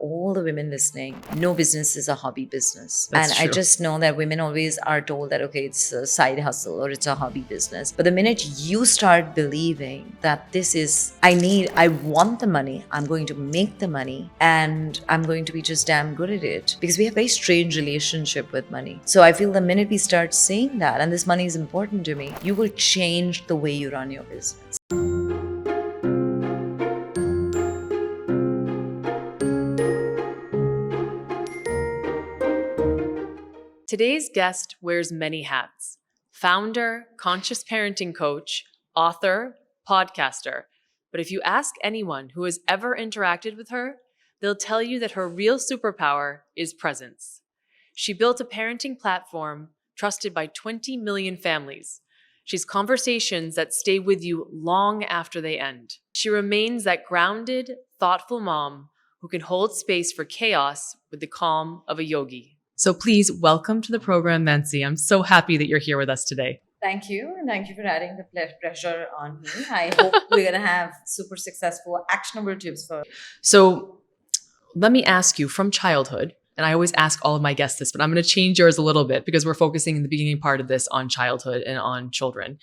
all the women listening, no business is a hobby business. That's I true. just know that women always are told that, okay, it's a side hustle or it's a hobby business. But the minute you start believing that this is, I want the money, I'm going to make the money, and I'm going to be just damn good at it, because we have a very strange relationship with money. So I feel the minute we start saying that, and this money is important to me, you will change the way you run your business. Today's guest wears many hats: founder, conscious parenting coach, author, podcaster. But if you ask anyone who has ever interacted with her, they'll tell you that her real superpower is presence. She built a parenting platform trusted by 20 million families. She's conversations that stay with you long after they end. She remains that grounded, thoughtful mom who can hold space for chaos with the calm of a yogi. So please welcome to the program, Mansi. I'm so happy that you're here with us today. Thank you. And thank you for adding the pressure on me. I hope we're going to have super successful, actionable tips for. So let me ask you, from childhood, and I always ask all of my guests this, but I'm going to change yours a little bit because we're focusing in the beginning part of this on childhood and on children.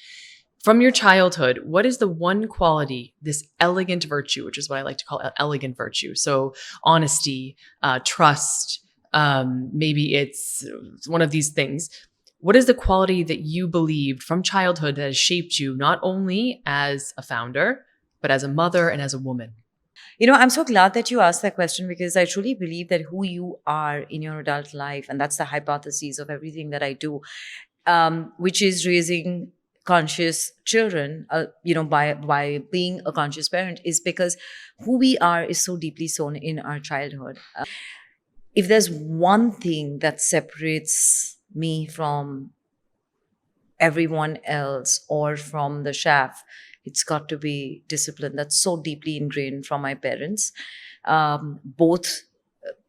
From your childhood, what is the one quality, this elegant virtue, which is what I like to call elegant virtue? So honesty, trust, maybe it's one of these things. What is the quality that you believed from childhood that has shaped you, not only as a founder, but as a mother and as a woman? You know, I'm so glad that you asked that question, because I truly believe that who you are in your adult life, and that's the hypothesis of everything that I do, which is raising conscious children, by being a conscious parent, is because who we are is so deeply sown in our childhood. If there's one thing that separates me from everyone else or from the chef, it's got to be discipline. That's so deeply ingrained from my parents, both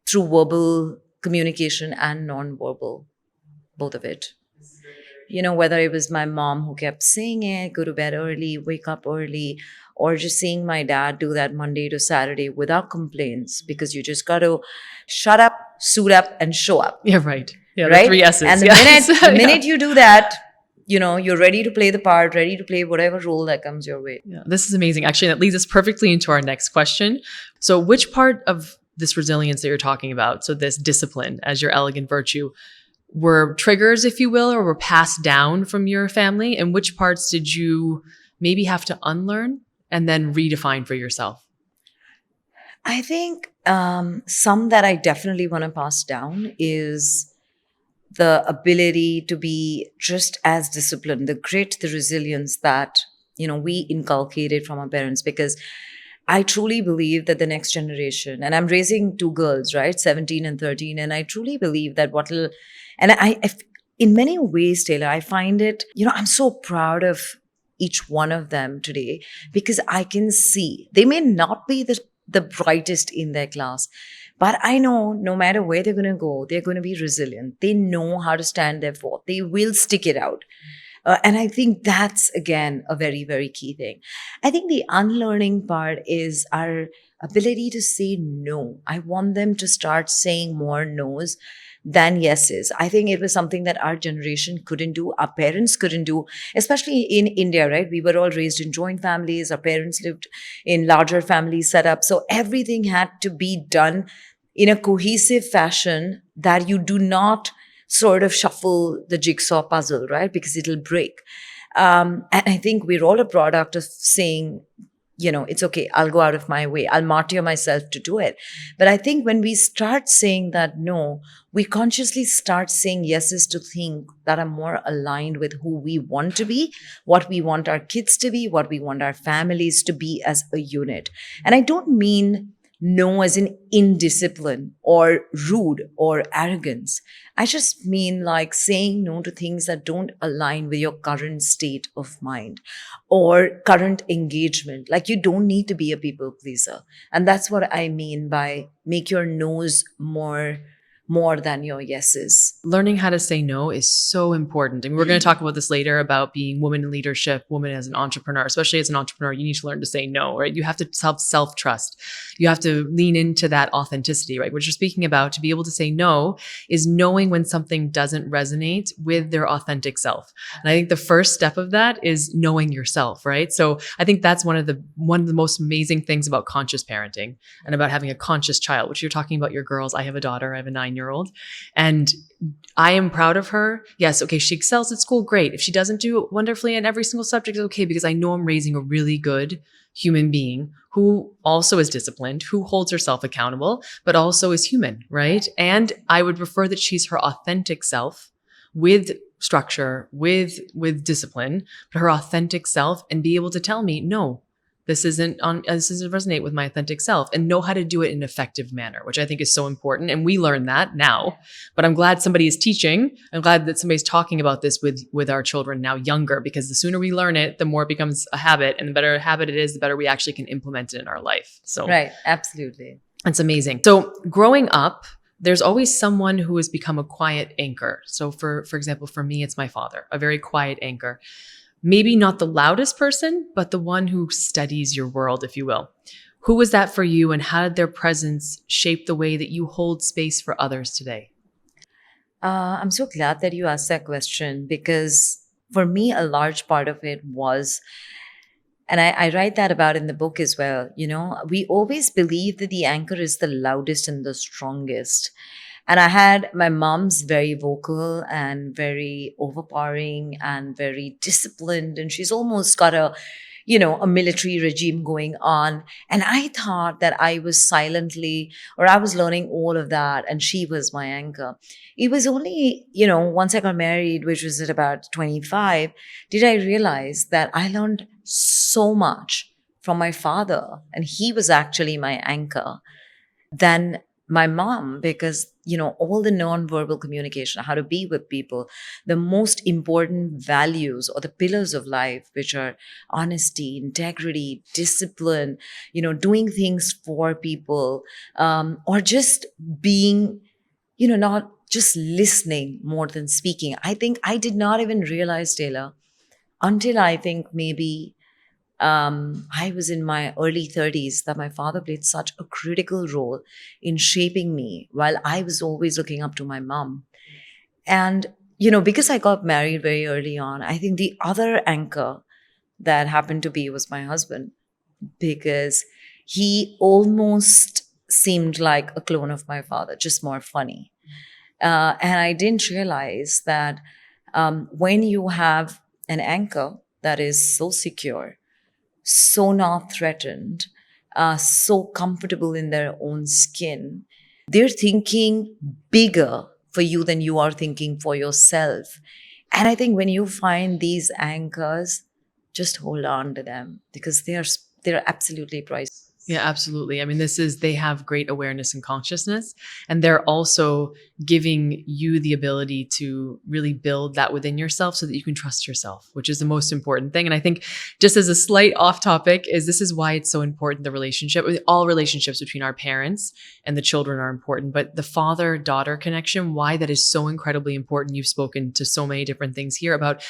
through verbal communication and non-verbal, both of it. You know, whether it was my mom who kept saying it, go to bed early, wake up early, or just seeing my dad do that Monday to Saturday without complaints, because you just got to shut up, suit up, and show up. Yeah, right. Yeah, right? The 3 S's. And the minute you do that, you know, you're ready to play the part, ready to play whatever role that comes your way. Yeah, this is amazing. Actually, that leads us perfectly into our next question. So which part of this resilience that you're talking about, so this discipline as your elegant virtue, were triggers, if you will, or were passed down from your family? And which parts did you maybe have to unlearn and then redefine for yourself? I think some that I definitely want to pass down is the ability to be just as disciplined, the grit, the resilience that, you know, we inculcated from our parents. Because I truly believe that the next generation, and I'm raising 2 girls, right, 17 and 13, and I truly believe that in many ways, Taylor, I find it, you know, I'm so proud of each one of them today, because I can see they may not be the brightest in their class, but I know no matter where they're going to go, they're going to be resilient. They know how to stand their forth. They will stick it out. And I think that's, again, a very, very key thing. I think the unlearning part is our ability to say no. I want them to start saying more no's than yeses. I think it was something that our generation couldn't do, our parents couldn't do, especially in India, right? We were all raised in joint families. Our parents lived in larger family setup. So everything had to be done in a cohesive fashion that you do not sort of shuffle the jigsaw puzzle, right? Because it'll break. And I think we're all a product of saying, you know, it's okay, I'll go out of my way, I'll martyr myself to do it. But I think when we start saying that no, we consciously start saying yeses to things that are more aligned with who we want to be, what we want our kids to be, what we want our families to be as a unit. And I don't mean no as in indiscipline or rude or arrogance. I just mean like saying no to things that don't align with your current state of mind or current engagement. Like, you don't need to be a people pleaser. And that's what I mean by make your no's more than your yeses. learning how to say no is so important. And we're going to talk about this later about being woman in leadership, woman as an entrepreneur. Especially as an entrepreneur, you need to learn to say no, right? You have to self-trust. You have to lean into that authenticity, right? What you're speaking about, to be able to say no is knowing when something doesn't resonate with their authentic self. And I think the first step of that is knowing yourself, right? So I think that's one of the most amazing things about conscious parenting and about having a conscious child, which you're talking about your girls. I have a daughter, I have a 9-year-old, and I am proud of her. Yes, okay, she excels at school, great. If she doesn't do wonderfully in every single subject, it's okay, because I know I'm raising a really good human being who also is disciplined, who holds herself accountable, but also is human, right? And I would prefer that she's her authentic self with structure, with discipline, but her authentic self, and be able to tell me, no, this doesn't resonate with my authentic self, and know how to do it in an effective manner, which I think is so important. And we learn that now, but I'm glad somebody is teaching. I'm glad that somebody's talking about this with our children now younger, because the sooner we learn it, the more it becomes a habit, and the better a habit it is, the better we actually can implement it in our life. So Right. Absolutely. it's amazing. So growing up, there's always someone who has become a quiet anchor. So for example, for me, it's my father, a very quiet anchor. Maybe not the loudest person, but the one who steadies your world, if you will. Who was that for you, and how did their presence shape the way that you hold space for others today? I'm so glad that you asked that question, because for me, a large part of it was, and I write that about in the book as well, we always believe that the anchor is the loudest and the strongest. And I had my mom's very vocal and very overpowering and very disciplined. And she's almost got a military regime going on. And I thought that I was silently, or I was learning all of that, and she was my anchor. It was only, once I got married, which was at about 25, did I realize that I learned so much from my father, and he was actually my anchor, than my mom, because all the non-verbal communication, how to be with people, the most important values or the pillars of life, which are honesty, integrity, discipline, doing things for people, or just being, not just listening more than speaking. I think I did not even realize, Taylor, until I think maybe I was in my early 30s, that my father played such a critical role in shaping me, while I was always looking up to my mom. And, because I got married very early on, I think the other anchor that happened to be was my husband, because he almost seemed like a clone of my father, just more funny. And I didn't realize that when you have an anchor that is so secure, so not threatened, so comfortable in their own skin, they're thinking bigger for you than you are thinking for yourself. And I think when you find these anchors, just hold on to them, because they're absolutely priceless. Yeah, absolutely. I mean, they have great awareness and consciousness, and they're also giving you the ability to really build that within yourself so that you can trust yourself, which is the most important thing. And I think, just as a slight off topic, this is why it's so important, the relationship, all relationships between our parents and the children are important, but the father-daughter connection, why that is so incredibly important. You've spoken to so many different things here about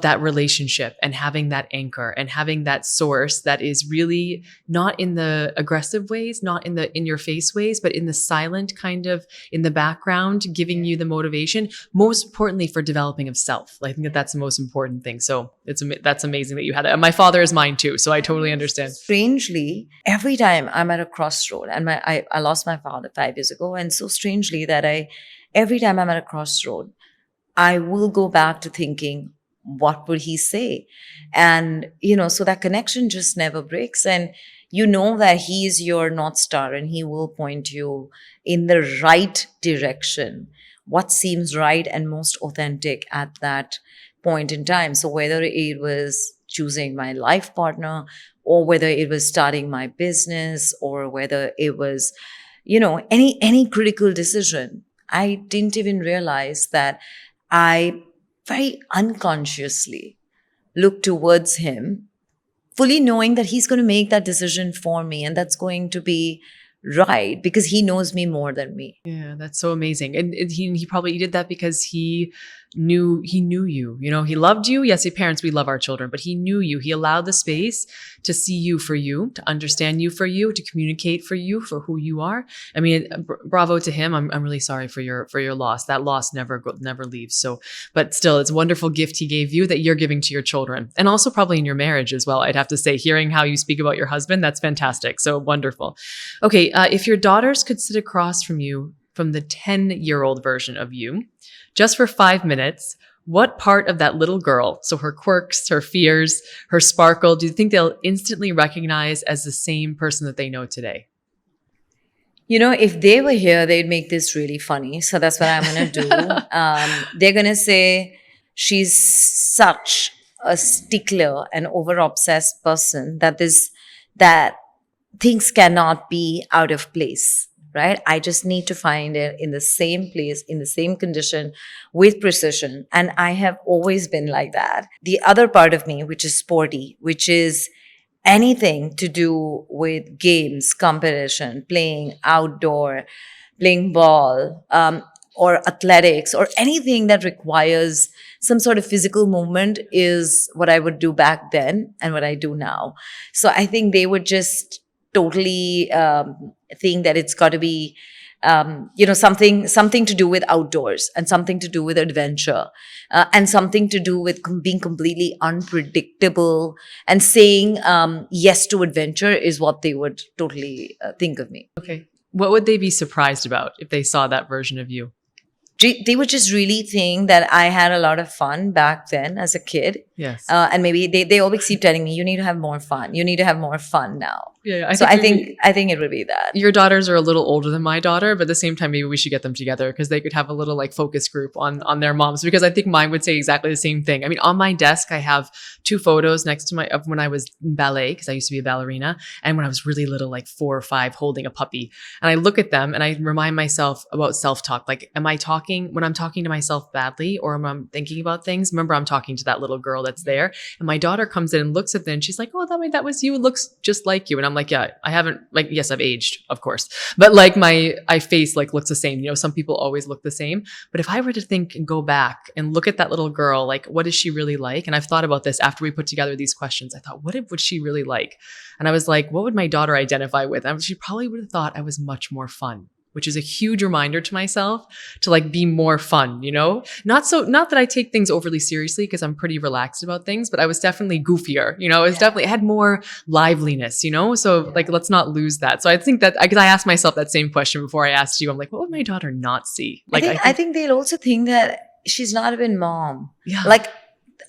that relationship, and having that anchor, and having that source that is really not in the aggressive ways, not in the in your face ways, but in the silent kind of in the background, giving you the motivation, most importantly for developing of self. I think that's the most important thing. So that's amazing that you had that. And my father is mine too, so I totally understand. Strangely, every time I'm at a crossroad, and I lost my father 5 years ago, and so strangely that every time I'm at a crossroad, I will go back to thinking, what would he say? And, so that connection just never breaks. And that he is your North Star, and he will point you in the right direction, what seems right and most authentic at that point in time. So whether it was choosing my life partner, or whether it was starting my business, or whether it was, any critical decision, I didn't even realize that I very unconsciously look towards him, fully knowing that he's going to make that decision for me, and that's going to be right because he knows me more than me. Yeah, that's so amazing. And he probably did that because he knew you. You know, he loved you. Yes, parents, we love our children, but he knew you. He allowed the space to see you for you, to understand you for you, to communicate for you for who you are. I mean, bravo to him. I'm really sorry for your loss. That loss never leaves. So, but still, it's a wonderful gift he gave you that you're giving to your children, and also probably in your marriage as well. I'd have to say, hearing how you speak about your husband, that's fantastic. So wonderful. Okay, if your daughters could sit across from you, from the 10-year-old version of you, just for 5 minutes, what part of that little girl, so her quirks, her fears, her sparkle, do you think they'll instantly recognize as the same person that they know today? If they were here, they'd make this really funny. So that's what I'm going to do. They're going to say, she's such a stickler and over-obsessed person that things cannot be out of place, right? I just need to find it in the same place, in the same condition, with precision. And I have always been like that. The other part of me, which is sporty, which is anything to do with games, competition, playing outdoor, playing ball, or athletics, or anything that requires some sort of physical movement is what I would do back then and what I do now. So I think they would just totally think that it's got to be something to do with outdoors, and something to do with adventure, and something to do with being completely unpredictable, and saying yes to adventure is what they would totally think of me. Okay. What would they be surprised about if they saw that version of you? They would just really think that I had a lot of fun back then as a kid. Yes. And maybe they always keep telling me, you need to have more fun. You need to have more fun now. Yeah. I think it would be that. Your daughters are a little older than my daughter, but at the same time, maybe we should get them together because they could have a little like focus group on their moms, because I think mine would say exactly the same thing. I mean, on my desk, I have 2 photos next to of when I was in ballet, because I used to be a ballerina, and when I was really little, like 4 or 5, holding a puppy. And I look at them and I remind myself about self-talk. Like, when I'm talking to myself badly, or when I'm thinking about things, remember I'm talking to that little girl that's there. And my daughter comes in and looks at them and she's like, oh, that was you. It looks just like you. And I'm like, yeah, I haven't, like, yes, I've aged, of course. But like my face like looks the same. You know, some people always look the same. But if I were to think and go back and look at that little girl, like, what is she really like? And I've thought about this after we put together these questions. I thought, what would she really like? And I was like, what would my daughter identify with? And she probably would have thought I was much more fun, which is a huge reminder to myself to like be more fun, you know? Not that I take things overly seriously, because I'm pretty relaxed about things, but I was definitely goofier, you know? It had more liveliness, you know? So like, let's not lose that. So I think that, because I asked myself that same question before I asked you, I'm like, what would my daughter not see? Like, I think they'll also think that she's not even mom. Yeah. Like,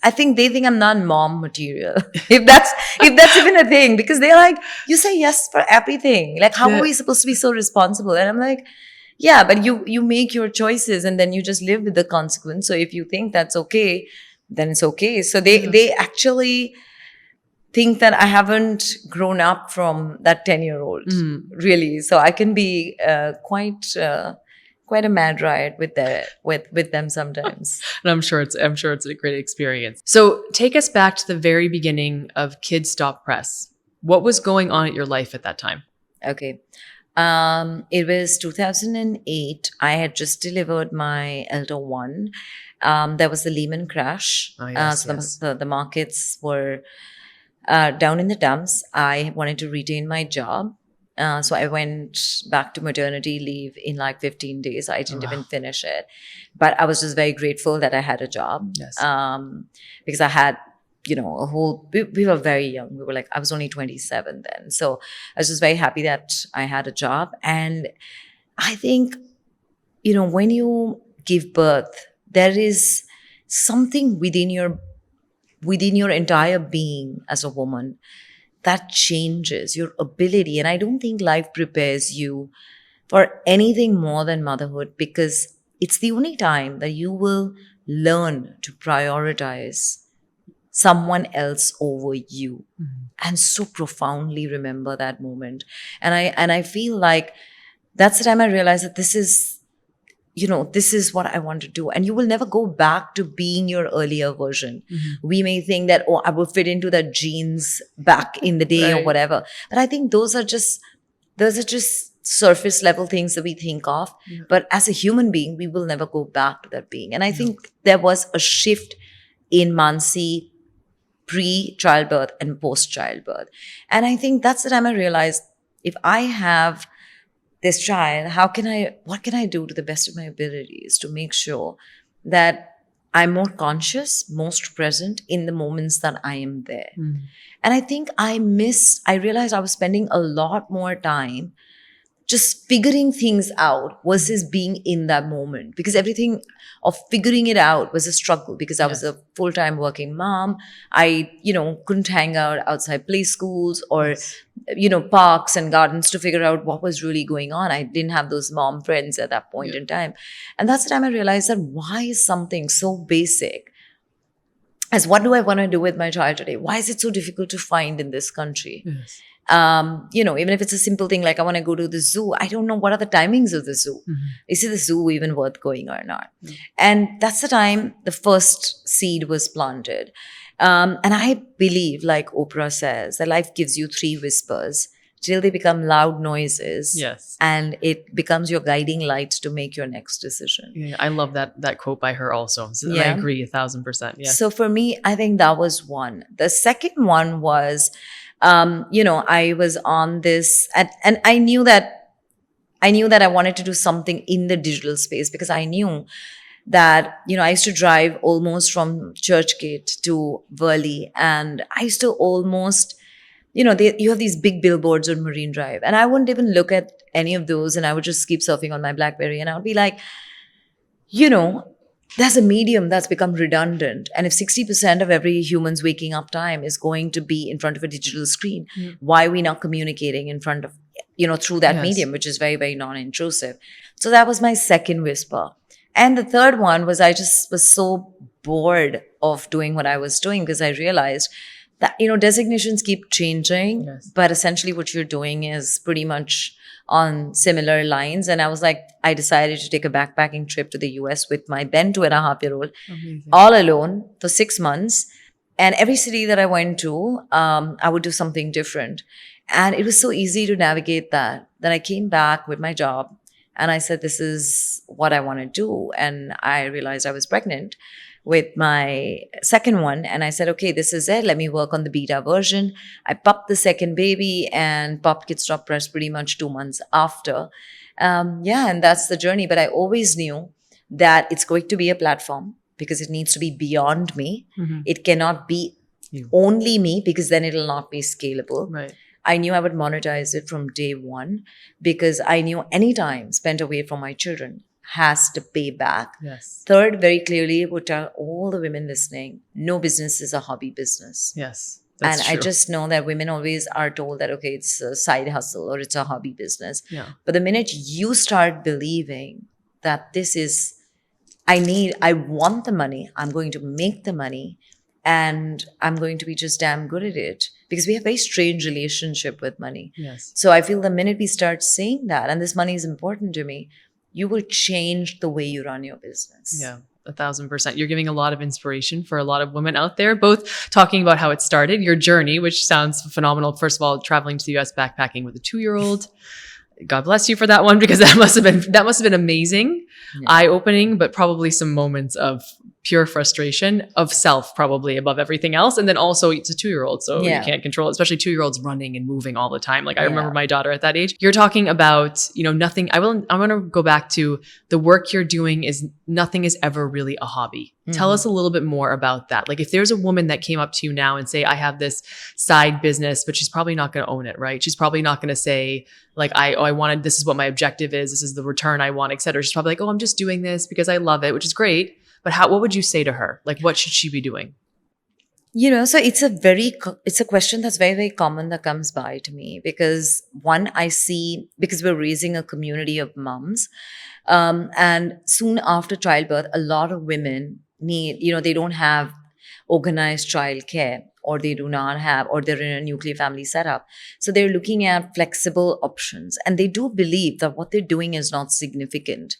I think they think I'm not mom material. if that's even a thing, because they're like, you say yes for everything. Like, how are we supposed to be so responsible? And I'm like, yeah, but you make your choices and then you just live with the consequence. So if you think that's okay, then it's okay. So they actually think that I haven't grown up from that 10-year-old, really. So I can be quite a mad riot with them sometimes. And I'm sure it's a great experience. So take us back to the very beginning of Kidsstoppress. What was going on at your life at that time? Okay. It was 2008. I had just delivered my elder one. There was the Lehman crash. Oh, yes, so the markets were down in the dumps. I wanted to retain my job. So I went back to maternity leave in like 15 days. I didn't even finish it. But I was just very grateful that I had a job. Yes. Because I had, we were very young. We were like, I was only 27 then. So I was just very happy that I had a job. And I think, when you give birth, there is something within your entire being as a woman that changes your ability. And I don't think life prepares you for anything more than motherhood, because it's the only time that you will learn to prioritize someone else over you, and so profoundly remember that moment. And I feel like that's the time I realized that this is what I want to do. And you will never go back to being your earlier version. We may think that, I will fit into the jeans back in the day, right, or whatever. But I think those are just surface level things that we think of. But as a human being, we will never go back to that being. And I think there was a shift in Mansi pre-childbirth and post-childbirth. And I think that's the time I realized, if I have this child, what can I do to the best of my abilities to make sure that I'm more conscious, most present in the moments that I am there. And I think I realized I was spending a lot more time just figuring things out versus being in that moment, because everything of figuring it out was a struggle, because I was a full-time working mom. I, couldn't hang out outside play schools or, parks and gardens to figure out what was really going on. I didn't have those mom friends at that point in time. And that's the time I realized that why is something so basic as what do I want to do with my child today? Why is it so difficult to find in this country? Yes. Even if it's a simple thing like I want to go to the zoo, I don't know what are the timings of the zoo. Is the zoo even worth going or not? And that's the time the first seed was planted. And I believe, like Oprah says, that life gives you 3 whispers till they become loud noises. Yes. And it becomes your guiding light to make your next decision. Yeah, I love that quote by her also. So I agree 1,000%. Yeah. So for me, I think that was one. The second one was, I was on this, and I knew that I wanted to do something in the digital space, because I knew that, I used to drive almost from Churchgate to Worli, and I used to almost, you have these big billboards on Marine Drive, and I wouldn't even look at any of those, and I would just keep surfing on my BlackBerry, and I would be like, there's a medium that's become redundant. And if 60% of every human's waking up time is going to be in front of a digital screen, why are we not communicating in front of, through that medium, which is very, very non-intrusive? So that was my second whisper. And the third one was, I just was so bored of doing what I was doing, because I realized that, designations keep changing, but essentially what you're doing is pretty much on similar lines. And I was like, I decided to take a backpacking trip to the US with my then 2.5-year-old, all alone for 6 months. And every city that I went to, I would do something different. And it was so easy to navigate that I came back with my job and I said, this is what I want to do. And I realized I was pregnant with my second one. And I said, okay, this is it. Let me work on the beta version. I popped the second baby and popped Kidsstoppress pretty much 2 months after. And that's the journey. But I always knew that it's going to be a platform, because it needs to be beyond me. It cannot be only me, because then it'll not be scalable. Right. I knew I would monetize it from day one, because I knew any time spent away from my children has to pay back. Yes. Third, very clearly would tell all the women listening, no business is a hobby business. Yes. And true. I just know that women always are told that, okay, it's a side hustle or it's a hobby business. Yeah. But the minute you start believing that this is, I want the money, I'm going to make the money, and I'm going to be just damn good at it, because we have a very strange relationship with money. Yes. So I feel the minute we start saying that, and this money is important to me, you will change the way you run your business. Yeah, 1,000%. You're giving a lot of inspiration for a lot of women out there, both talking about how it started, your journey, which sounds phenomenal. First of all, traveling to the US backpacking with a 2-year-old. God bless you for that one, because that must have been amazing, eye-opening, but probably some moments of pure frustration of self, probably above everything else. And then also it's a 2-year-old, so you can't control it, especially 2-year-olds running and moving all the time. Like I remember my daughter at that age. You're talking about, nothing. I want to go back to the work you're doing is nothing is ever really a hobby. Tell us a little bit more about that. Like if there's a woman that came up to you now and say, I have this side business, but she's probably not going to own it, right? She's probably not going to say like, I wanted, this is what my objective is. This is the return I want, et cetera. She's probably like, oh, I'm just doing this because I love it, which is great. But what would you say to her? Like, what should she be doing? So it's a question that's very, very common that comes by to me, because one, I see, because we're raising a community of moms, and soon after childbirth, a lot of women need, they don't have organized childcare, or they do not have, or they're in a nuclear family setup. So they're looking at flexible options, and they do believe that what they're doing is not significant.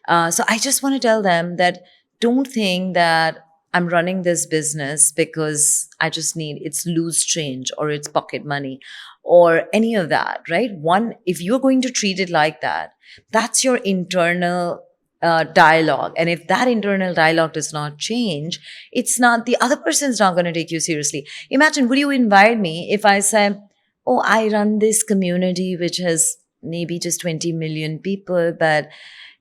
So I just want to tell them that don't think that I'm running this business because I just need it's loose change or it's pocket money or any of that, right? One, if you're going to treat it like that, that's your internal dialogue. And if that internal dialogue does not change, it's not, the other person's not going to take you seriously. Imagine, would you invite me if I said, oh, I run this community which has maybe just 20 million people, but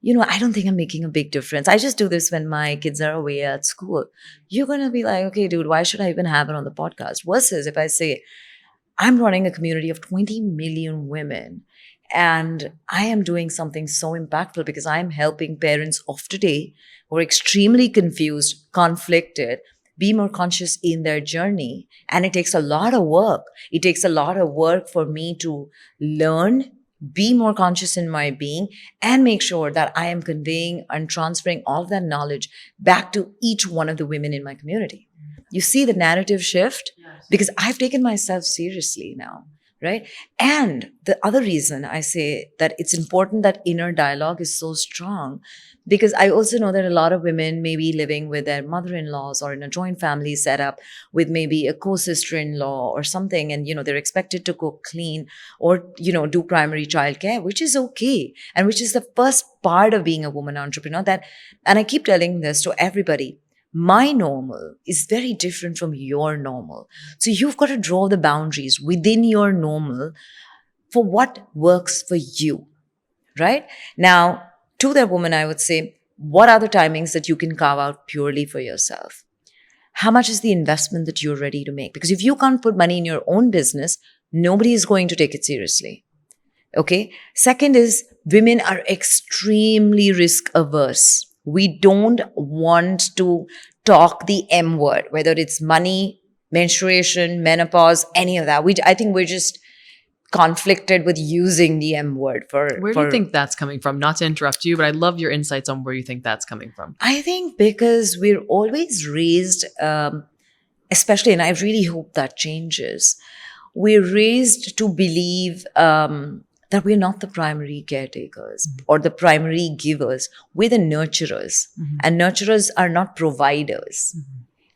I don't think I'm making a big difference. I just do this when my kids are away at school. You're going to be like, okay, dude, why should I even have it on the podcast? Versus if I say, I'm running a community of 20 million women and I am doing something so impactful because I'm helping parents of today who are extremely confused, conflicted, be more conscious in their journey. And it takes a lot of work. It takes a lot of work for me to learn, be more conscious in my being, and make sure that I am conveying and transferring all of that knowledge back to each one of the women in my community. You see the narrative shift? Because I've taken myself seriously now, right? And the other reason I say that it's important that inner dialogue is so strong, because I also know that a lot of women may be living with their mother-in-laws or in a joint family setup with maybe a co-sister-in-law or something, and they're expected to cook, clean, or do primary childcare, which is okay, and which is the first part of being a woman entrepreneur. And I keep telling this to everybody. My normal is very different from your normal. So you've got to draw the boundaries within your normal for what works for you, right? Now, to that woman, I would say, what are the timings that you can carve out purely for yourself? How much is the investment that you're ready to make? Because if you can't put money in your own business, nobody is going to take it seriously. Okay. Second is, women are extremely risk averse. We don't want to talk the M word, whether it's money, menstruation, menopause, any of that. I think we're just conflicted with using the M word for. Where do you think that's coming from? Not to interrupt you, but I'd love your insights on where you think that's coming from. I think because we're always raised, especially, and I really hope that changes, we're raised to believe that we're not the primary caretakers or the primary givers. We're the nurturers. And nurturers are not providers.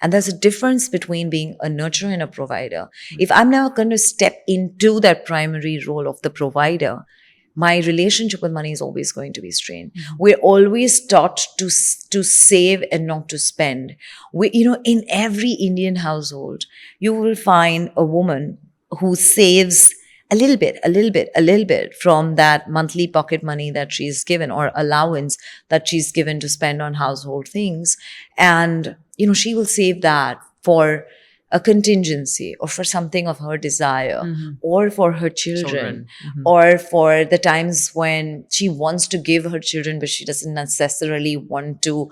And there's a difference between being a nurturer and a provider. If I'm never going to step into that primary role of the provider, my relationship with money is always going to be strained. We're always taught to save and not to spend. In every Indian household, you will find a woman who saves a little bit from that monthly pocket money that she's given or allowance that she's given to spend on household things. And, she will save that for a contingency or for something of her desire or for her children. Or for the times when she wants to give her children, but she doesn't necessarily want to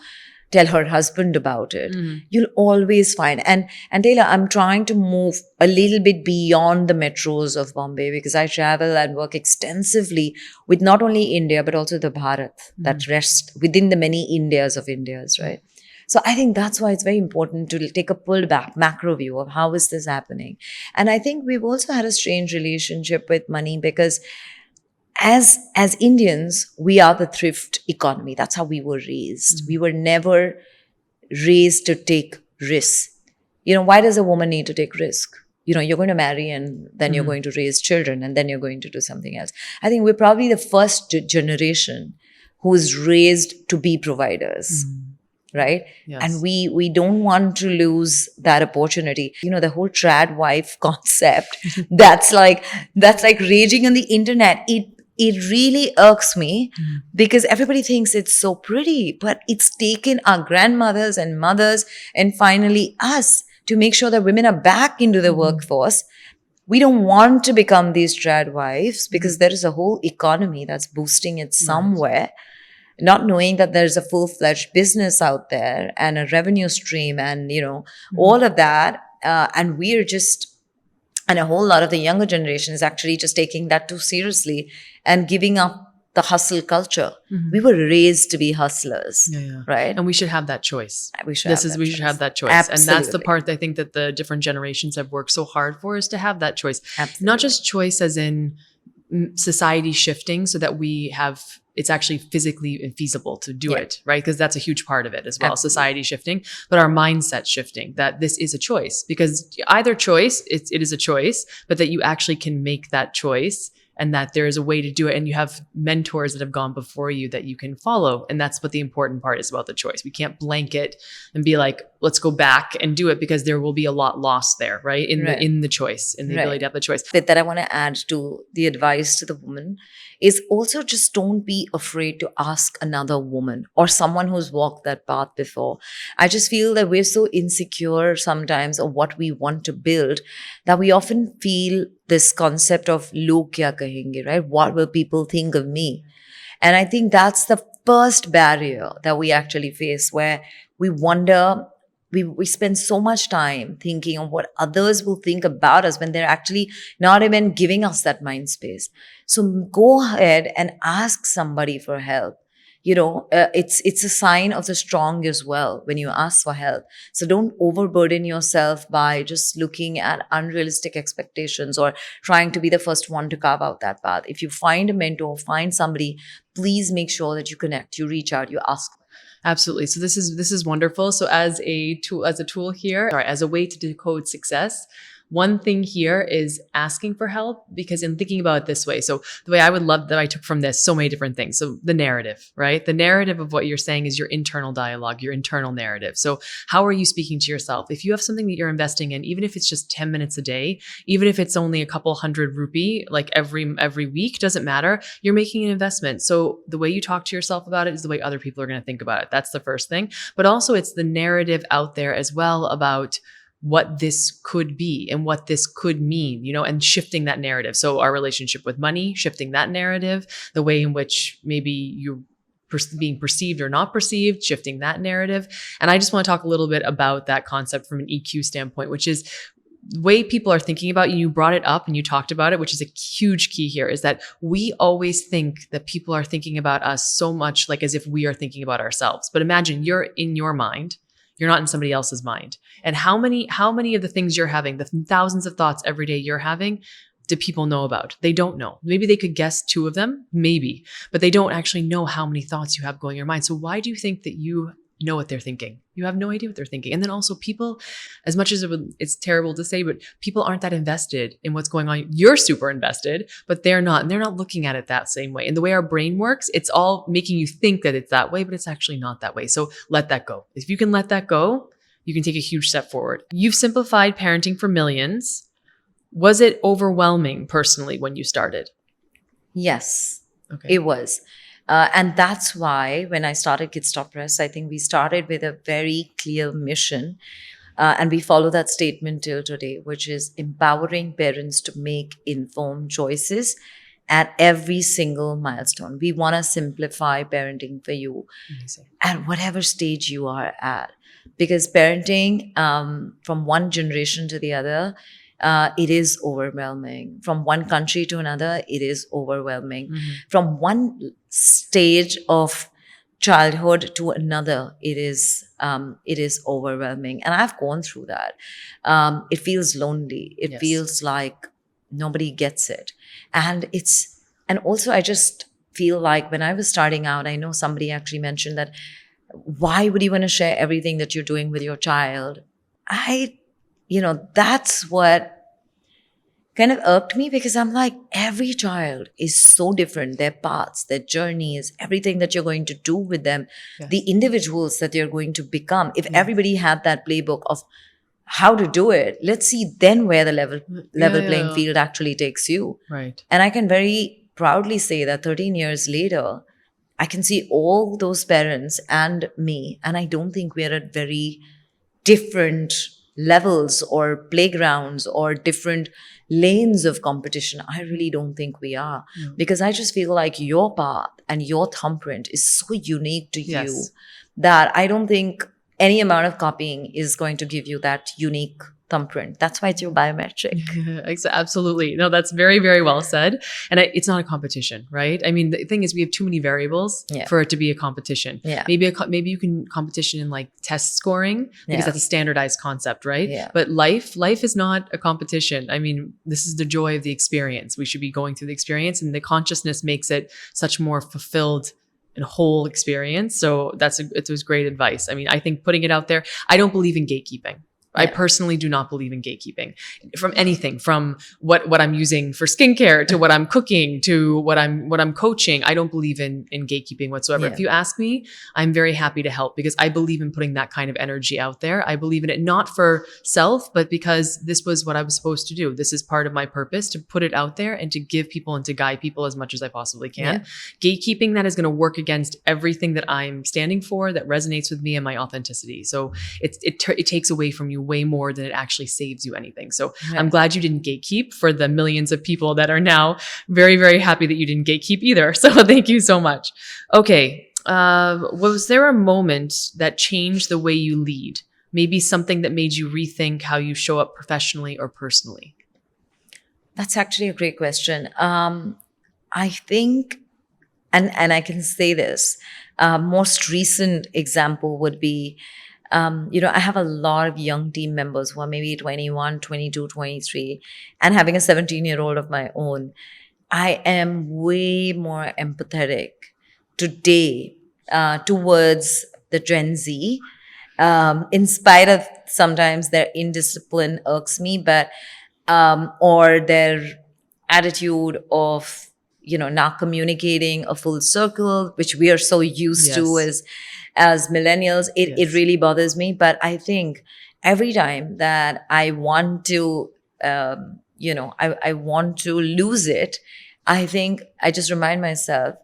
tell her husband about it. You'll always find. And Taylor, I'm trying to move a little bit beyond the metros of Bombay because I travel and work extensively with not only India, but also the Bharat that rests within the many Indias of Indias, right? So I think that's why it's very important to take a pulled back macro view of how is this happening. And I think we've also had a strange relationship with money because as Indians, we are the thrift economy. That's how we were raised. We were never raised to take risks. Why does a woman need to take risk? You're going to marry and then you're going to raise children and then you're going to do something else. I think we're probably the first generation who's raised to be providers. Right? Yes. And we don't want to lose that opportunity. The whole trad wife concept, that's like raging on the internet. It really irks me because everybody thinks it's so pretty, but it's taken our grandmothers and mothers and finally us to make sure that women are back into the workforce. We don't want to become these trad wives because there is a whole economy that's boosting it somewhere. Not knowing that there's a full-fledged business out there and a revenue stream and, all of that. And we're just, and a whole lot of the younger generation is actually just taking that too seriously and giving up the hustle culture. We were raised to be hustlers, right? And we should have that choice. We should have that choice. Absolutely. And that's the part that I think that the different generations have worked so hard for, is to have that choice. Absolutely. Not just choice as in society shifting so that it's actually physically feasible to do it, right? Because that's a huge part of it as well. Absolutely. Society shifting, but our mindset shifting, that this is a choice, because either choice, it is a choice, but that you actually can make that choice, and that there is a way to do it. And you have mentors that have gone before you that you can follow. And that's what the important part is about the choice. We can't blanket and be like, let's go back and do it, because there will be a lot lost there, right? In the choice, in the ability to have the choice. Bit that I want to add to the advice to the woman is also just don't be afraid to ask another woman or someone who's walked that path before. I just feel that we're so insecure sometimes of what we want to build that we often feel this concept of log kya kahenge, right? What will people think of me? And I think that's the first barrier that we actually face, where we wonder, we spend so much time thinking of what others will think about us when they're actually not even giving us that mind space. So go ahead and ask somebody for help. It's a sign of the strong as well when you ask for help. So don't overburden yourself by just looking at unrealistic expectations or trying to be the first one to carve out that path. If you find a mentor, find somebody, please make sure that you connect, you reach out, you ask. Absolutely. So this is wonderful. So as a tool here, or as a way to decode success, one thing here is asking for help, because in thinking about it this way, so the way I would love that I took from this so many different things. So the narrative, right? The narrative of what you're saying is your internal dialogue, your internal narrative. So how are you speaking to yourself? If you have something that you're investing in, even if it's just 10 minutes a day, even if it's only a couple hundred rupee, like every week, doesn't matter. You're making an investment. So the way you talk to yourself about it is the way other people are going to think about it. That's the first thing. But also it's the narrative out there as well about what this could be and what this could mean, and shifting that narrative. So our relationship with money, shifting that narrative, the way in which maybe you're being perceived or not perceived, shifting that narrative. And I just want to talk a little bit about that concept from an EQ standpoint, which is the way people are thinking about you. You brought it up and you talked about it, which is a huge key here, is that we always think that people are thinking about us so much like as if we are thinking about ourselves. But imagine you're in your mind. You're not in somebody else's mind. And how many of the things you're having, the thousands of thoughts every day you're having, do people know about? They don't know. Maybe they could guess 2 of them, maybe, but they don't actually know how many thoughts you have going in your mind. So why do you think that you know what they're thinking? You have no idea what they're thinking. And then also people, as much as it's terrible to say, but people aren't that invested in what's going on. You're super invested, but they're not. And they're not looking at it that same way. And the way our brain works, it's all making you think that it's that way, but it's actually not that way. So let that go. If you can let that go, you can take a huge step forward. You've simplified parenting for millions. Was it overwhelming personally when you started? Yes, Okay. it was. And that's why when I started Kidsstoppress, I think we started with a very clear mission. And we follow that statement till today, which is empowering parents to make informed choices at every single milestone. We want to simplify parenting for you at whatever stage you are at. Because parenting from one generation to the other, it is overwhelming. From one country to another, it is overwhelming. Mm-hmm. From one stage of childhood to another, it is overwhelming. And I've gone through that. It feels lonely. It feels like nobody gets it. And also I just feel like when I was starting out, I know somebody actually mentioned that, why would you want to share everything that you're doing with your child? That's what kind of irked me, because I'm like, every child is so different. Their paths, their journeys, everything that you're going to do with them, the individuals that they're going to become. If everybody had that playbook of how to do it, let's see then where the level playing field actually takes you. Right. And I can very proudly say that 13 years later, I can see all those parents and me, and I don't think we're at very different levels or playgrounds or different lanes of competition. I really don't think we are, because I just feel like your path and your thumbprint is so unique to you that I don't think any amount of copying is going to give you that unique thumbprint. That's why it's your biometric. Absolutely. No, that's very, very well said. And it's not a competition, right? I mean, the thing is, we have too many variables for it to be a competition. Yeah. Maybe you can competition in like test scoring because that's a standardized concept, right? Yeah. But life is not a competition. I mean, this is the joy of the experience. We should be going through the experience, and the consciousness makes it such more fulfilled and whole experience. So it was great advice. I mean, I think putting it out there, I don't believe in gatekeeping. I personally do not believe in gatekeeping from anything, from what I'm using for skincare to what I'm cooking to what I'm coaching. I don't believe in gatekeeping whatsoever. If you ask me, I'm very happy to help because I believe in putting that kind of energy out there. I believe in it not for self, but because this was what I was supposed to do. This is part of my purpose, to put it out there and to give people and to guide people as much as I possibly can. Gatekeeping, that is going to work against everything that I'm standing for, that resonates with me and my authenticity. So it takes away from you way more than it actually saves you anything. So I'm glad you didn't gatekeep, for the millions of people that are now very, very happy that you didn't gatekeep either. So thank you so much. Okay. Was there a moment that changed the way you lead? Maybe something that made you rethink how you show up professionally or personally? That's actually a great question. I think, and I can say this, most recent example would be, I have a lot of young team members who are maybe 21, 22, 23, and having a 17-year-old of my own. I am way more empathetic today towards the Gen Z, in spite of sometimes their indiscipline irks me, but or their attitude of not communicating a full circle, which we are so used to as millennials. It really bothers me. But I think every time that I want to, I want to lose it, I think I just remind myself,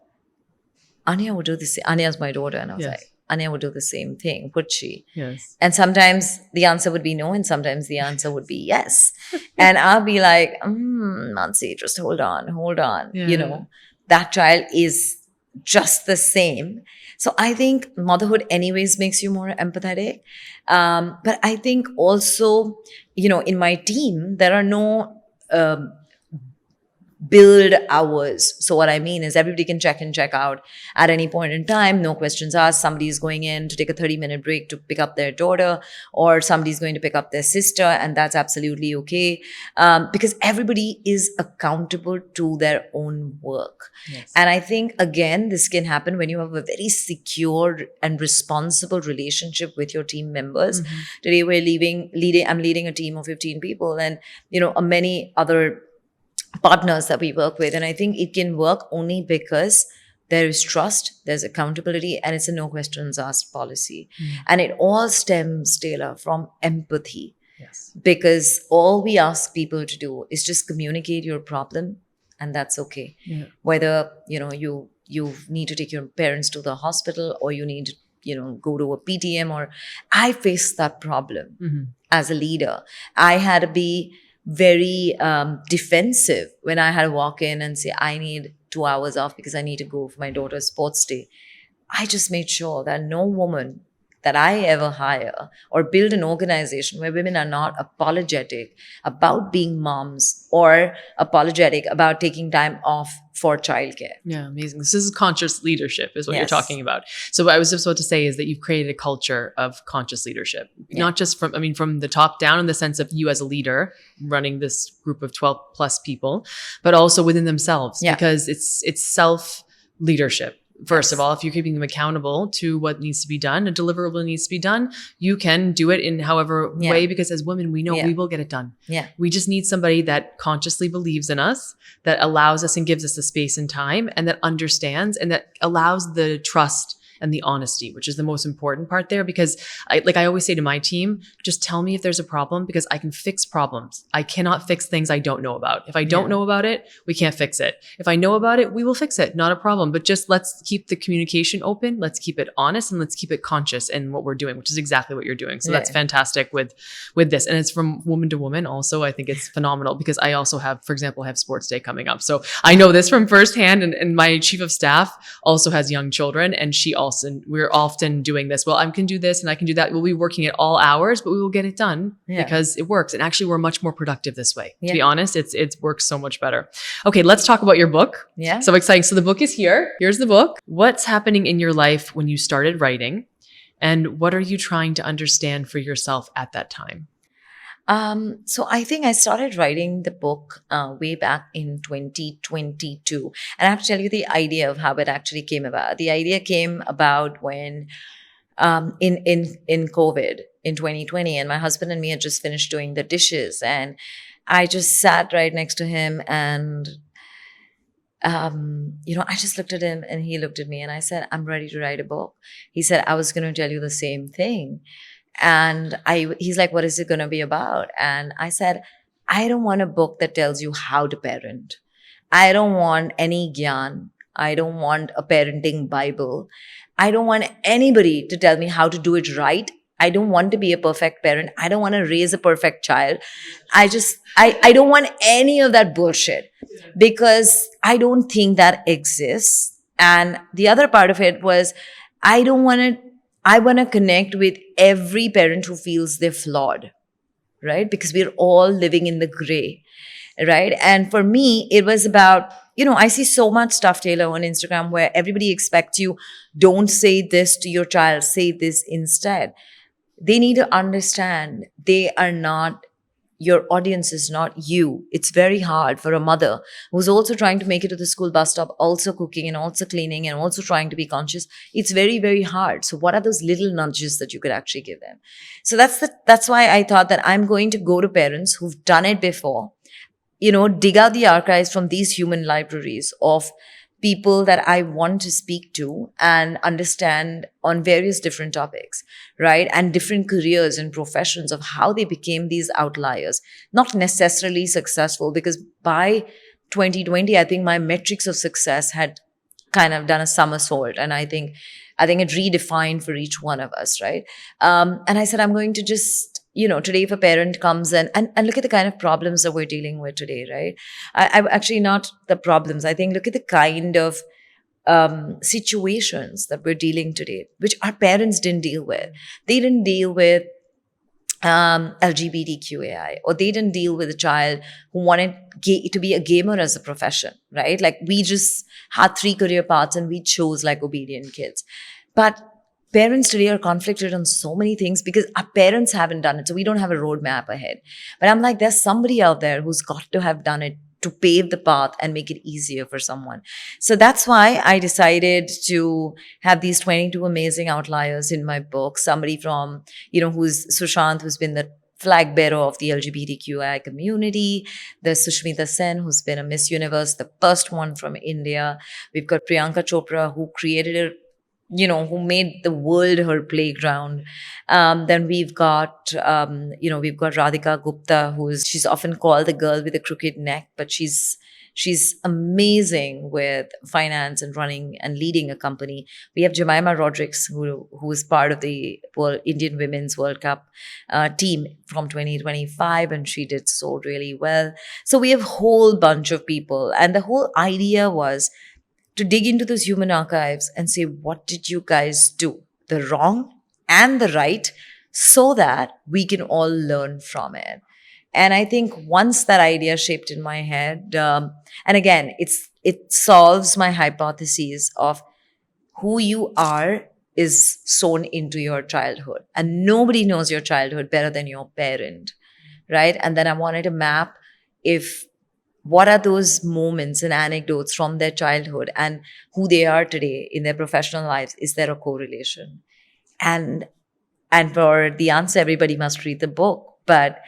Anya would do this. Anya's my daughter. And I was like, Anya would do the same thing, would she? Yes. And sometimes the answer would be no, and sometimes the answer would be yes. And I'll be like, Mansi, just hold on. Yeah. That child is just the same. So I think motherhood anyways makes you more empathetic. But I think also, in my team, there are no build hours. So what I mean is everybody can check in, check out at any point in time. No questions asked. Somebody's going in to take a 30-minute break to pick up their daughter, or somebody's going to pick up their sister, and that's absolutely okay. Because everybody is accountable to their own work. Yes. And I think, again, this can happen when you have a very secure and responsible relationship with your team members. Mm-hmm. Today I'm leading a team of 15 people, and, many other partners that we work with. And I think it can work only because there is trust, there's accountability, and it's a no questions asked policy. And it all stems, Taylor, from empathy. Yes. Because all we ask people to do is just communicate your problem, and that's okay. Yeah. Whether, you need to take your parents to the hospital, or you need to, go to a PTM, or I faced that problem as a leader. I had to be very defensive when I had to walk in and say, I need 2 hours off because I need to go for my daughter's sports day. I just made sure that no woman that I ever hire or build an organization where women are not apologetic about being moms or apologetic about taking time off for childcare. Yeah, amazing. This is conscious leadership is what you're talking about. So what I was just about to say is that you've created a culture of conscious leadership, not just from the top down in the sense of you as a leader running this group of 12 plus people, but also within themselves because it's self leadership. First of all, if you're keeping them accountable to what needs to be done, a deliverable needs to be done, you can do it in however way, because as women, we know we will get it done. Yeah. We just need somebody that consciously believes in us, that allows us and gives us the space and time, and that understands and that allows the trust and the honesty, which is the most important part there. Because I always say to my team, just tell me if there's a problem, because I can fix problems. I cannot fix things I don't know about. If I don't know about it, we can't fix it. If I know about it, we will fix it. Not a problem. But just let's keep the communication open. Let's keep it honest, and let's keep it conscious in what we're doing, which is exactly what you're doing. So that's fantastic with this. And it's from woman to woman also. I think it's phenomenal, because I also have, for example, I have sports day coming up. So I know this from firsthand. And my chief of staff also has young children, and she we're often doing this. Well, I can do this and I can do that. We'll be working at all hours, but we will get it done because it works. And actually, we're much more productive this way. To be honest, it works so much better. Okay, let's talk about your book. Yeah. So exciting. So the book is here. Here's the book. What's happening in your life when you started writing? And what are you trying to understand for yourself at that time? So I think I started writing the book way back in 2022. And I have to tell you the idea of how it actually came about. The idea came about when in COVID in 2020, and my husband and me had just finished doing the dishes, and I just sat right next to him, and I just looked at him and he looked at me, and I said, I'm ready to write a book. He said, I was going to tell you the same thing. And he's like, what is it going to be about? And I said, I don't want a book that tells you how to parent. I don't want any gyan. I don't want a parenting Bible. I don't want anybody to tell me how to do it right. I don't want to be a perfect parent. I don't want to raise a perfect child. I don't want any of that bullshit because I don't think that exists. And the other part of it was, I want to connect with every parent who feels they're flawed, right? Because we're all living in the gray, right? And for me, it was about, I see so much stuff, Taylor, on Instagram where everybody expects you, don't say this to your child, say this instead. They need to understand your audience is not you. It's very hard for a mother who's also trying to make it to the school bus stop, also cooking and also cleaning and also trying to be conscious. It's very, very hard. So what are those little nudges that you could actually give them? So that's why I thought that I'm going to go to parents who've done it before, dig out the archives from these human libraries of people that I want to speak to and understand on various different topics, right? And different careers and professions of how they became these outliers, not necessarily successful, because by 2020, I think my metrics of success had kind of done a somersault. And I think it redefined for each one of us, right? And I said, I'm going to just, today if a parent comes and look at the kind of problems that we're dealing with today, right? I actually not the problems. I think look at the kind of situations that we're dealing today, which our parents didn't deal with. They didn't deal with LGBTQAI, or they didn't deal with a child who wanted to be a gamer as a profession, right? Like we just had 3 career paths and we chose like obedient kids. But parents today are conflicted on so many things because our parents haven't done it. So we don't have a roadmap ahead. But I'm like, there's somebody out there who's got to have done it to pave the path and make it easier for someone. So that's why I decided to have these 22 amazing outliers in my book. Somebody from, who's Sushant, who's been the flag bearer of the LGBTQI community. There's Sushmita Sen, who's been a Miss Universe, the first one from India. We've got Priyanka Chopra, who created a who made the world her playground. Then we've got Radhika Gupta, she's often called the girl with a crooked neck, but she's amazing with finance and running and leading a company. We have Jemima Rodrigues, who is part of the Indian Women's World Cup team from 2025, and she did so really well. So we have a whole bunch of people, and the whole idea was to dig into those human archives and say, what did you guys do? The wrong and the right, so that we can all learn from it. And I think once that idea shaped in my head, and again, it solves my hypotheses of who you are is sewn into your childhood. And nobody knows your childhood better than your parent, right? And then I wanted to map what are those moments and anecdotes from their childhood and who they are today in their professional lives? Is there a correlation? And for the answer, everybody must read the book, but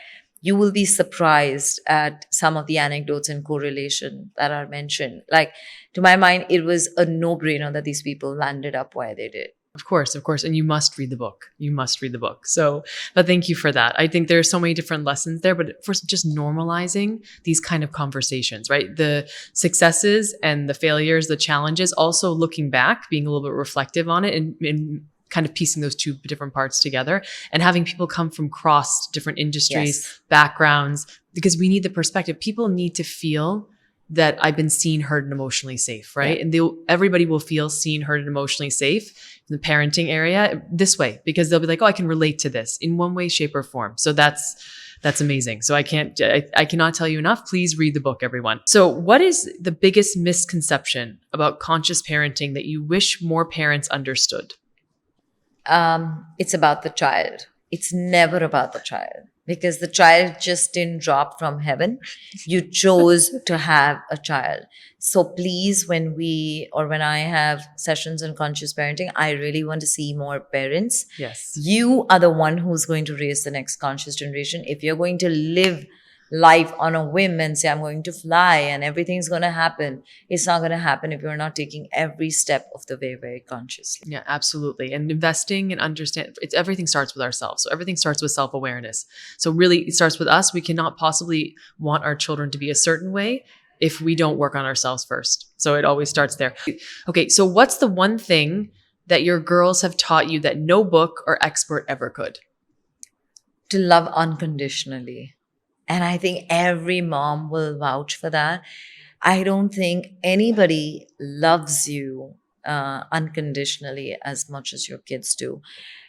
you will be surprised at some of the anecdotes and correlation that are mentioned. Like, to my mind, it was a no-brainer that these people landed up where they did. Of course. And you must read the book. So, but thank you for that. I think there are so many different lessons there, but for just normalizing these kind of conversations, right? The successes and the failures, the challenges, also looking back, being a little bit reflective on it and kind of piecing those two different parts together and having people come from cross different industries, backgrounds, because we need the perspective. People need to feel that I've been seen, heard, and emotionally safe, right? Yeah. And everybody will feel seen, heard, and emotionally safe in the parenting area this way, because they'll be like, oh, I can relate to this in one way, shape, or form. So that's amazing. So I cannot tell you enough. Please read the book, everyone. So what is the biggest misconception about conscious parenting that you wish more parents understood? It's about the child. It's never about the child, because the child just didn't drop from heaven. You chose to have a child. So please, when I have sessions on conscious parenting, I really want to see more parents. Yes. You are the one who's going to raise the next conscious generation. If you're going to live life on a whim and say, I'm going to fly and everything's going to happen, it's not going to happen if you're not taking every step of the way very consciously. Yeah, absolutely. And investing and understand, everything starts with ourselves. So everything starts with self-awareness. So really it starts with us. We cannot possibly want our children to be a certain way if we don't work on ourselves first. So it always starts there. Okay. So what's the one thing that your girls have taught you that no book or expert ever could? To love unconditionally. And I think every mom will vouch for that. I don't think anybody loves you unconditionally as much as your kids do.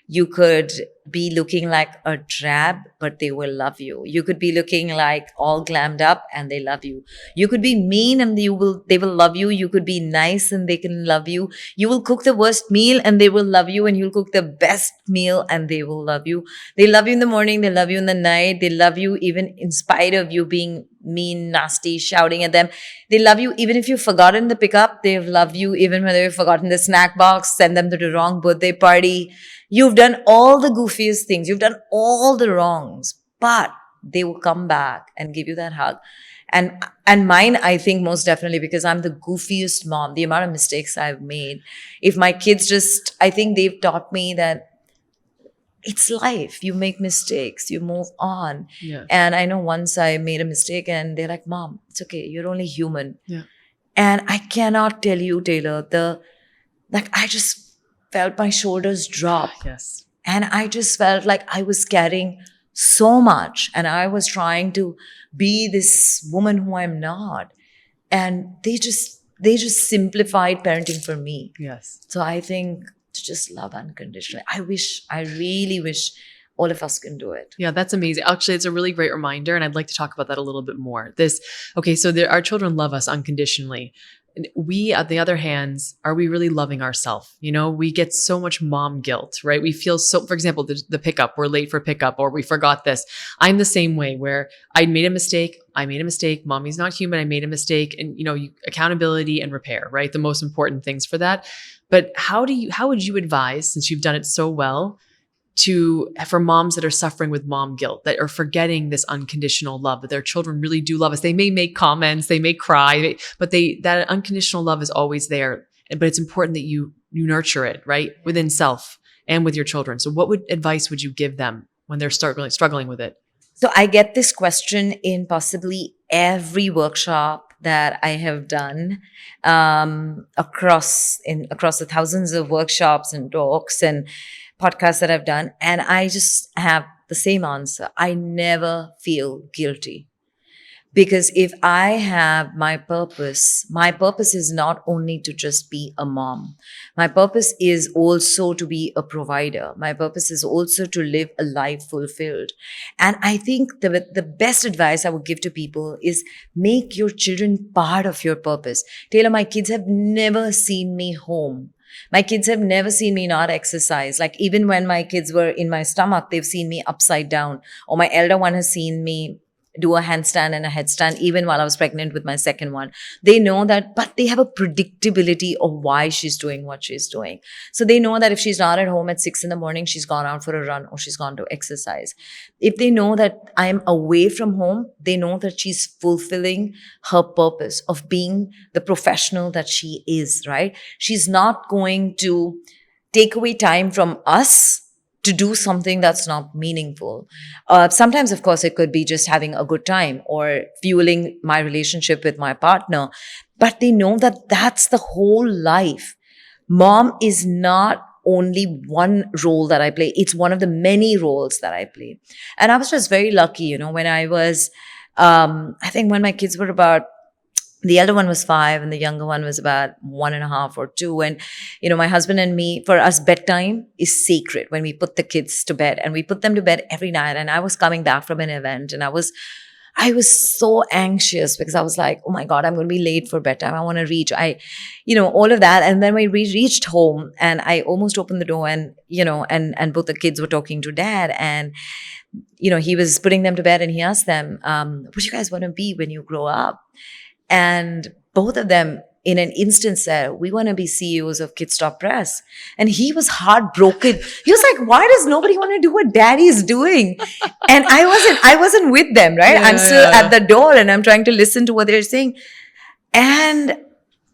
You could be looking like a drab, but they will love you. You could be looking like all glammed up and they love you. You could be mean and they will love you. You could be nice and they can love you. You will cook the worst meal and they will love you, and you'll cook the best meal and they will love you. They love you in the morning, they love you in the night, they love you even in spite of you being mean, nasty, shouting at them. They love you even if you've forgotten the pickup. They love you even when they've forgotten the snack box, send them to the wrong birthday party. You've done all the goofiest things. You've done all the wrongs, but they will come back and give you that hug. And mine, I think most definitely, because I'm the goofiest mom, the amount of mistakes I've made. If my kids I think they've taught me that it's life. You make mistakes, you move on. Yeah. And I know once I made a mistake and they're like, Mom, it's okay. You're only human. Yeah. And I cannot tell you, Taylor, I just felt my shoulders drop. Yes. And I just felt like I was carrying so much and I was trying to be this woman who I'm not. And they just simplified parenting for me. Yes. So I think to just love unconditionally. I really wish all of us can do it. Yeah, that's amazing. Actually, it's a really great reminder. And I'd like to talk about that a little bit more. Our children love us unconditionally. We, on the other hand, are we really loving ourselves? We get so much mom guilt, right? We feel so, for example, the pickup, we're late for pickup or we forgot this. I'm the same way where I made a mistake. Mommy's not human. I made a mistake. And, accountability and repair, right? The most important things for that. But how would you advise, since you've done it so well, for moms that are suffering with mom guilt, that are forgetting this unconditional love, that their children really do love us? They may make comments, they may cry, but that unconditional love is always there. But it's important that you nurture it, right? Within self and with your children. So what advice would you give them when they're struggling with it? So I get this question in possibly every workshop that I have done across the thousands of workshops and talks and podcasts that I've done. And I just have the same answer. I never feel guilty. Because if I have my purpose is not only to just be a mom. My purpose is also to be a provider. My purpose is also to live a life fulfilled. And I think the best advice I would give to people is make your children part of your purpose. Taylor, my kids have never seen me home. My kids have never seen me not exercise. Like even when my kids were in my stomach, they've seen me upside down. Or my elder one has seen me do a handstand and a headstand even while I was pregnant with my second one. They know that, but they have a predictability of why she's doing what she's doing. So they know that if she's not at home at 6 a.m, she's gone out for a run or she's gone to exercise. If they know that I'm away from home, they know that she's fulfilling her purpose of being the professional that she is, right? She's not going to take away time from us to do something that's not meaningful. Sometimes, of course, it could be just having a good time or fueling my relationship with my partner. But they know that that's the whole life. Mom is not only one role that I play. It's one of the many roles that I play. And I was just very lucky, when I was, I think when my kids were about The elder one was 5 and the younger one was about 1.5 or 2. And, my husband and me, for us, bedtime is sacred when we put the kids to bed, and we put them to bed every night. And I was coming back from an event and I was so anxious because I was like, oh my God, I'm going to be late for bedtime. I want to reach, all of that. And then we reached home and I almost opened the door and, and both the kids were talking to dad, and, he was putting them to bed and he asked them, what do you guys want to be when you grow up? And both of them in an instant said, we want to be CEOs of Kidsstoppress. And he was heartbroken. He was like, why does nobody want to do what daddy's doing? And I wasn't with them, right? Yeah, I'm still at the door and I'm trying to listen to what they're saying. And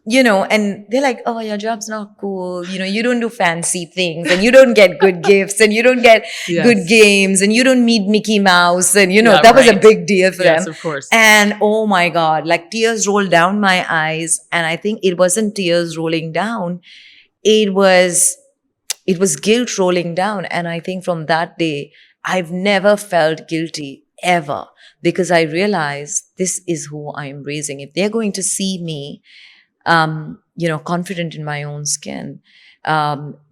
and they're like, oh, your job's not cool. You don't do fancy things and you don't get good gifts and you don't get good games and you don't meet Mickey Mouse. And, that was a big deal for them. Yes, of course. And oh my God, like tears rolled down my eyes. And I think it wasn't tears rolling down. It was guilt rolling down. And I think from that day, I've never felt guilty ever, because I realized this is who I'm raising. If they're going to see me, confident in my own skin,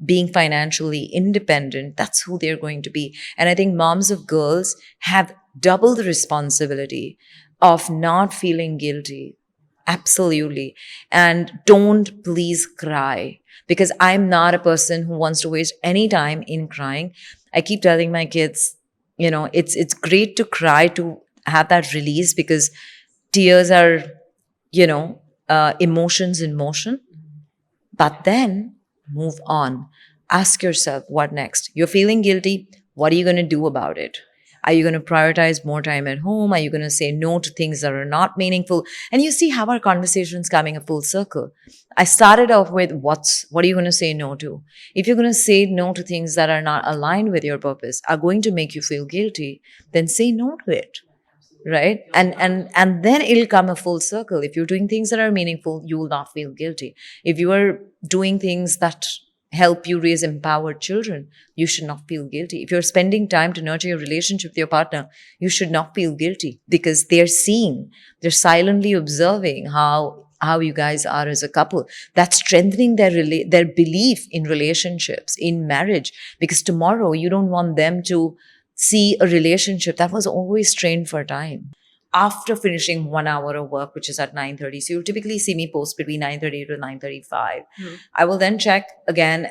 being financially independent, that's who they're going to be. And I think moms of girls have double the responsibility of not feeling guilty. Absolutely. And don't please cry, because I'm not a person who wants to waste any time in crying. I keep telling my kids, it's great to cry, to have that release, because tears are, emotions in motion. But then move on. Ask yourself, what next? You're feeling guilty. What are you going to do about it? Are you going to prioritize more time at home? Are you going to say no to things that are not meaningful? And you see how our conversation's coming a full circle. I started off with what are you going to say no to? If you're going to say no to things that are not aligned with your purpose, are going to make you feel guilty, then say no to it. Right? And then it'll come a full circle. If you're doing things that are meaningful, you will not feel guilty. If you are doing things that help you raise empowered children, you should not feel guilty. If you're spending time to nurture your relationship with your partner, you should not feel guilty, because they're silently observing how you guys are as a couple. That's strengthening their belief in relationships, in marriage, because tomorrow you don't want them to see a relationship that was always strained for time. After finishing 1 hour of work, which is at 9:30, so you'll typically see me post between 9:30 to 9:35. I will then check again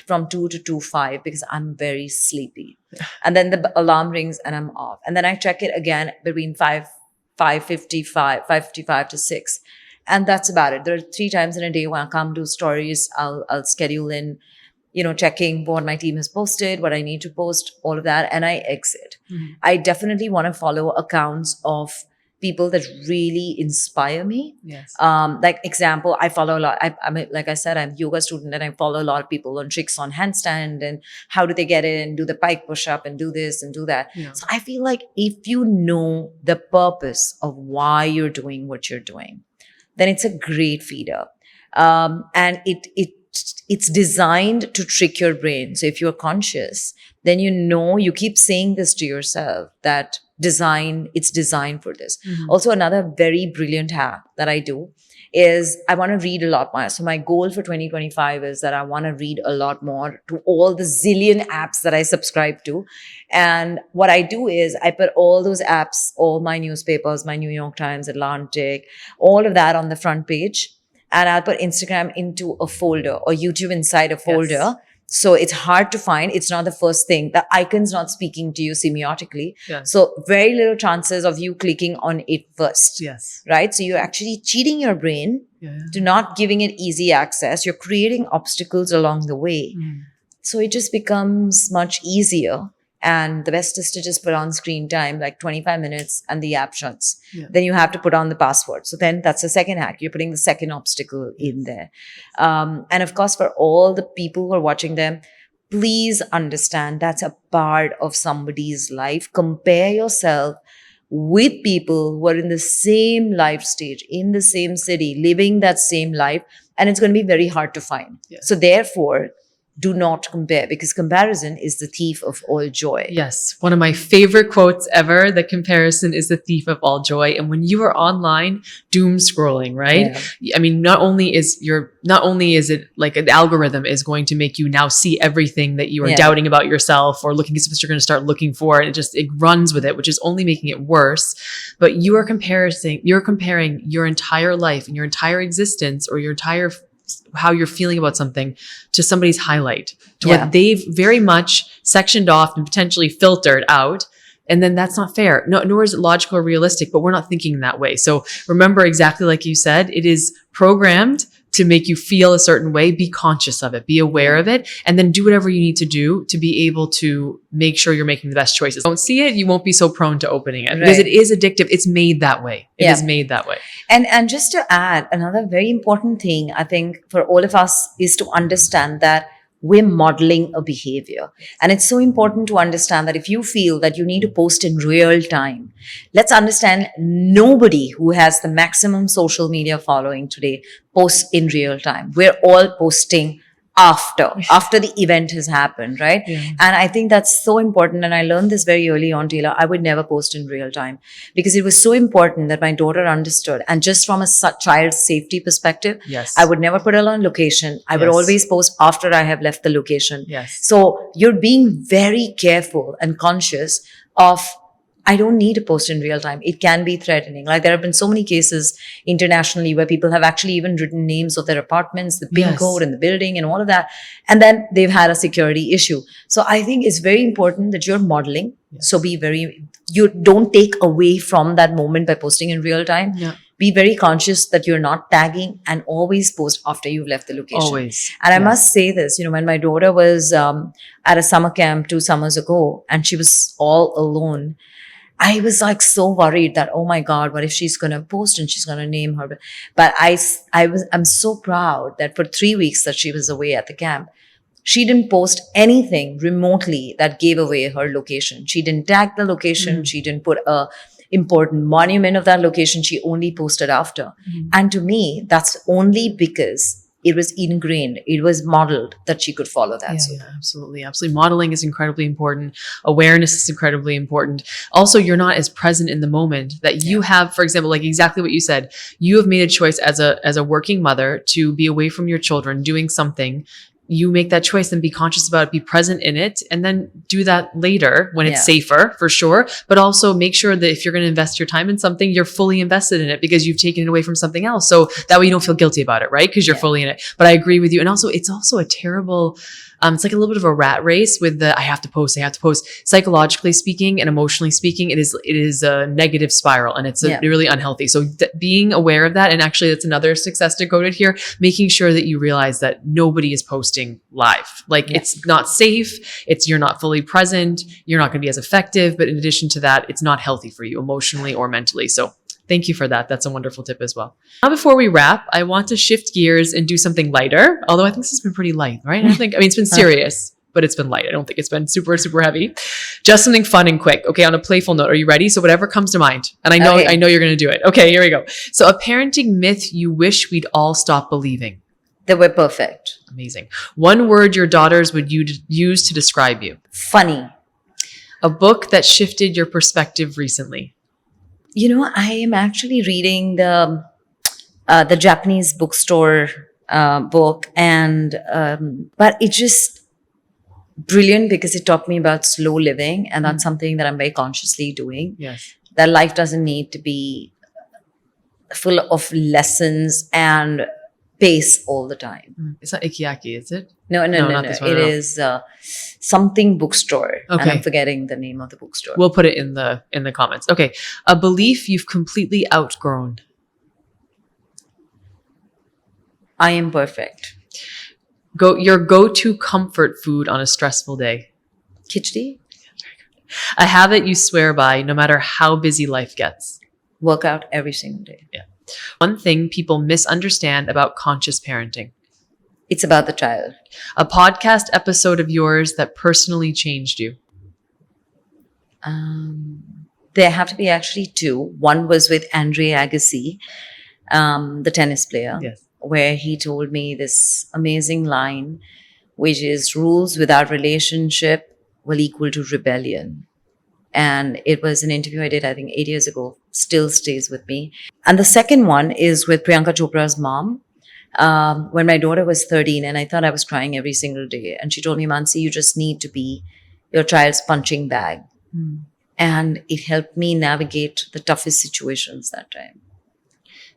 from 2 to 2:05, because I'm very sleepy. And then the alarm rings and I'm off. And then I check it again between 5:55 to 6. And that's about it. There are 3 times in a day when I come do stories. I'll schedule in, checking what my team has posted, what I need to post, all of that, and I exit. I definitely want to follow accounts of people that really inspire me. Yes. Like example, I follow a lot. Like I said, I'm a yoga student, and I follow a lot of people on tricks on handstand and how do they get it and do the pike push up and do this and do that. Yeah. So I feel like if you know the purpose of why you're doing what you're doing, then it's a great feeder. And it's designed to trick your brain. So if you're conscious, then you keep saying this to yourself, that it's designed for this. Also, another very brilliant hack that I do is I want to read a lot more. So my goal for 2025 is that I want to read a lot more to all the zillion apps that I subscribe to. And what I do is I put all those apps, all my newspapers, my New York Times, Atlantic, all of that on the front page. And I'll put Instagram into a folder, or YouTube inside a folder. Yes. So it's hard to find. It's not the first thing. The icon's not speaking to you semiotically. Yes. So very little chances of you clicking on it first. Yes. Right? So you're actually cheating your brain to not giving it easy access. You're creating obstacles along the way. So it just becomes much easier. And the best is to just put on screen time, like 25 minutes, and the app shuts. Yeah. Then you have to put on the password. So then that's the second hack. You're putting the second obstacle in there. And of course, for all the people who are watching them, please understand that's a part of somebody's life. Compare yourself with people who are in the same life stage, in the same city, living that same life. And it's going to be very hard to find. Yes. So therefore, do not compare, because comparison is the thief of all joy. Yes. One of my favorite quotes ever, the comparison is the thief of all joy. And when you are online, doom scrolling, right? Yeah. I mean, not only is it like an algorithm is going to make you now see everything that you are Yeah. doubting about yourself or looking at what you're going to start looking for. And it runs with it, which is only making it worse. But you're comparing your entire life and your entire existence or your entire how you're feeling about something to somebody's highlight, to Yeah. what they've very much sectioned off and potentially filtered out. And then that's not fair. No, nor is it logical or realistic, but we're not thinking that way. So remember, exactly like you said, it is programmed to make you feel a certain way. Be conscious of it, be aware of it, and then do whatever you need to do to be able to make sure you're making the best choices. Don't see it, you won't be so prone to opening it because Right. it is addictive. It's made that way. It Yeah. is made that way. And just to add, another very important thing, I think, for all of us is to understand that we're modeling a behavior. And it's so important to understand that if you feel that you need to post in real time, let's understand nobody who has the maximum social media following today posts in real time. We're all posting after the event has happened, right? Yeah. And I think that's so important. And I learned this very early on, Taylor. I would never post in real time because it was so important that my daughter understood. And just from a child's safety perspective, Yes. I would never put her on location. I would Yes. always post after I have left the location. Yes. So you're being very careful and conscious of, I don't need to post in real time. It can be threatening. Like there have been so many cases internationally where people have actually even written names of their apartments, the PIN Yes. code and the building and all of that. And then they've had a security issue. So I think it's very important that you're modeling. Yes. So you don't take away from that moment by posting in real time. Yeah. Be very conscious that you're not tagging and always post after you've left the location. Always. And I Yes. must say this, when my daughter was at a summer camp 2 summers ago and she was all alone, I was like so worried that, oh my God, what if she's going to post and she's going to name her? But I'm so proud that for 3 weeks that she was away at the camp, she didn't post anything remotely that gave away her location. She didn't tag the location. She didn't put a important monument of that location. She only posted after. And to me, that's only because it was ingrained. It was modeled that she could follow that. Yeah, absolutely. Absolutely. Modeling is incredibly important. Awareness is incredibly important. Also, you're not as present in the moment that you have, for example, like exactly what you said, you have made a choice as a working mother to be away from your children, doing something. You make that choice and be conscious about it, be present in it, and then do that later when it's safer, for sure. But also make sure that if you're going to invest your time in something, you're fully invested in it because you've taken it away from something else. So that way you don't feel guilty about it, right? Because you're fully in it. But I agree with you. And also, it's also a terrible, it's like a little bit of a rat race with the, I have to post. Psychologically speaking and emotionally speaking, it is a negative spiral and it's really unhealthy. So being aware of that, and actually that's another Success Decoded here, making sure that you realize that nobody is posting live. Like it's not safe. You're not fully present. You're not going to be as effective. But in addition to that, it's not healthy for you emotionally or mentally. So thank you for that. That's a wonderful tip as well. Now, before we wrap, I want to shift gears and do something lighter. Although I think this has been pretty light, right? It's been serious, but it's been light. I don't think it's been super, super heavy. Just something fun and quick. Okay. On a playful note, are you ready? So whatever comes to mind. And I know you're going to do it. Okay, here we go. So a parenting myth you wish we'd all stop believing. That we're perfect. Amazing. One word your daughters would use to describe you. Funny. A book that shifted your perspective recently. I am actually reading the Japanese bookstore book, and but it's just brilliant because it taught me about slow living, and that's something that I'm very consciously doing. Yes. That life doesn't need to be full of lessons and pace all the time. It's not Ikiaki, is it? No. Not this one, It is something bookstore. Okay. And I'm forgetting the name of the bookstore. We'll put it in the comments. Okay. A belief you've completely outgrown. I am perfect. Your go-to comfort food on a stressful day. Khichdi. A habit you swear by no matter how busy life gets. Work out every single day. Yeah. One thing people misunderstand about conscious parenting. It's about the child. A podcast episode of yours that personally changed you. There have to be actually 2. One was with Andre Agassi, the tennis player, Yes. where he told me this amazing line which is rules without relationship will equal to rebellion. And it was an interview I did, I think, 8 years ago, still stays with me. And the second one is with Priyanka Chopra's mom. When my daughter was 13 and I thought I was crying every single day. And she told me, Mansi, you just need to be your child's punching bag. And it helped me navigate the toughest situations that time.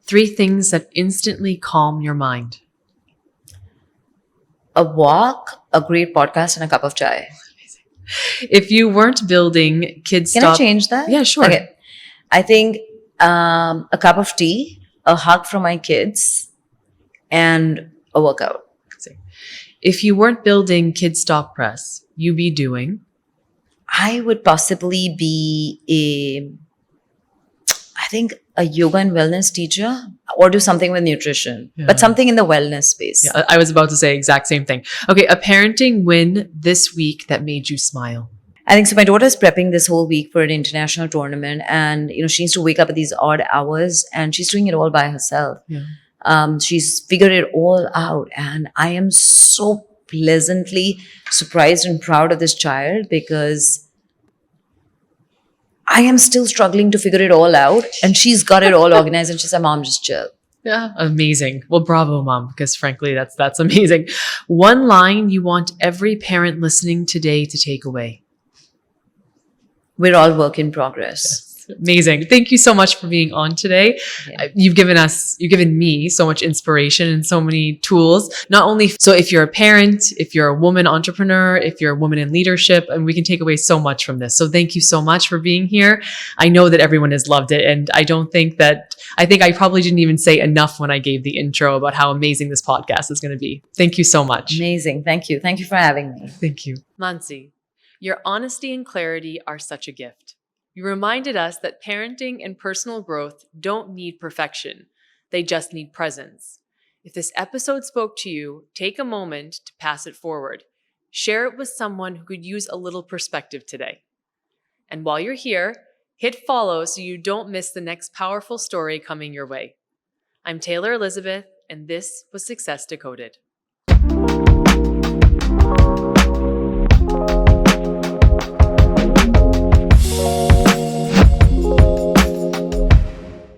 3 things that instantly calm your mind. A walk, a great podcast, and a cup of chai. If you weren't building Kids Can I change that? Yeah, sure. Okay. I think a cup of tea, a hug from my kids, and a workout. If you weren't building Kidsstoppress, you be doing? I would possibly be a yoga and wellness teacher, or do something with nutrition, but something in the wellness space. Yeah, I was about to say exact same thing. Okay, a parenting win this week that made you smile. I think so. My daughter's prepping this whole week for an international tournament, and she needs to wake up at these odd hours, and she's doing it all by herself. She's figured it all out, and I am so pleasantly surprised and proud of this child because I am still struggling to figure it all out, and she's got it all organized, and she said, Mom, just chill. Yeah, amazing. Well, bravo, Mom, because frankly, that's amazing. One line you want every parent listening today to take away. We're all work in progress. Amazing. Thank you so much for being on today. Yeah. You've given me so much inspiration and so many tools. Not only, so if you're a parent, if you're a woman entrepreneur, if you're a woman in leadership, and we can take away so much from this. So thank you so much for being here. I know that everyone has loved it. And I think I probably didn't even say enough when I gave the intro about how amazing this podcast is going to be. Thank you so much. Amazing. Thank you. Thank you for having me. Thank you. Mansi, your honesty and clarity are such a gift. You reminded us that parenting and personal growth don't need perfection. They just need presence. If this episode spoke to you, take a moment to pass it forward. Share it with someone who could use a little perspective today. And while you're here, hit follow so you don't miss the next powerful story coming your way. I'm Taylor Elizabeth, and this was Success Decoded.